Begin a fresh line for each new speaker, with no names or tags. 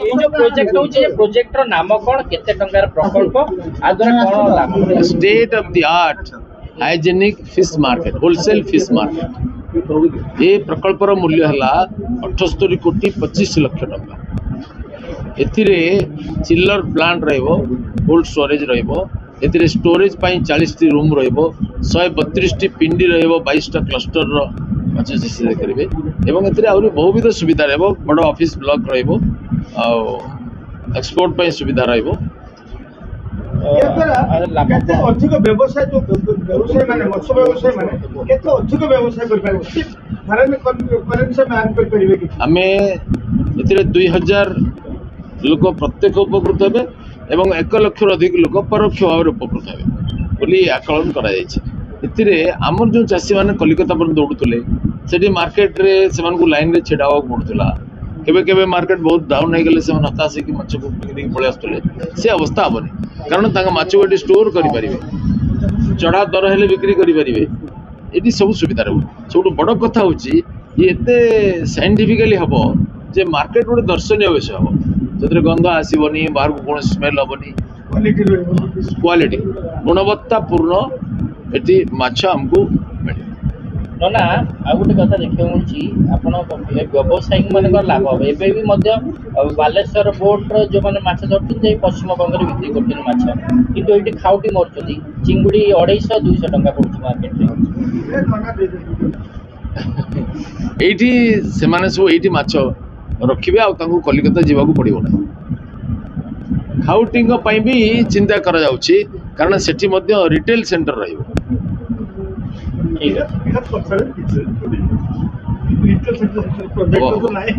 ये जो प्रोजेक्ट होची प्रोजेक्ट रो नाम कोन केते टंकार प्रकल्प आ द्वारा कोन लाभ
state of the art hygienic fish market wholesale fish market ये प्रकल्पर मूल्य है 78 कोटी 25 लाख टका एथिरे चिल्लर प्लांट रहिबो कोल्ड स्टोरेज रहिबो एथिरे स्टोरेज पाई 40 टी रूम रहिबो 132 टी पिंडी रहिबो 22 टा क्लस्टर रो माछ चाषी करेंगे एवं एथिरे आउरी बहुविध सुविधा रहिबो बड़ ऑफिस ब्लॉक रहिबो आ एक्सपोर्ट पाई सुविधा रहिबो
केते अधिक व्यवसाय जो व्यवसाय माने मत्स्य व्यवसाय माने केते अधिक व्यवसाय कर पाबो फॉरेन करेंसी में आन कर परिबे कि
हमें एथिरे 2000 लोक प्रत्यक्ष उपकृत हेबे एवं 1 लाख अधिक लोक परोक्ष भाव उपकृत हेबे बोली आकलन करा जायछि एथिरे हमर जो चाषी माने कलिकता पर दौड़ुतले सेठी मार्केट रे सेमान को लाइन रे छेडावा पड़ुतला केबे केबे मार्केट बहुत डाउन हो गले सेमान हताश कि माछ को बिक्री पळे आस्तले से अवस्था हबनी कारण तांगा माछ को स्टोर करि परिबे चढ़ा दर हेले बिक्री करि परिबे एटी सब सुविधा रहू सब बड़ कथा होची ये एते साइंटिफिकली हबो जे मार्केट गोटे दर्शनीय विषय हम जो गंध आसबनी बाहर को कौन स्मेल हेनी क्वालिटी गुणवत्तापूर्ण एटी माछ हमको मिले
ना आ गोटे कथा देखियो मुची आपण व्यवसायी मान लाभ हो एबे भी मध्य बालेश्वर बोट रो जो माने माछ धरथि जे पश्चिम बंग रे बिक्री करथि माछ किंतु एटी खाउटी मरछथि चिंगुडी 250 200 टका पड़छ मार्केट रे
एटी से माने सब एटी माछ रखिबे आ तांको कलिकता जीवा को पड़िबो ना खाउटिंग पई भी चिंता करा जाउची कारण सेठी मध्य रिटेल सेंटर रहिबो
ठीक है
रिटेल सेंटर प्रोजेक्ट तो नहीं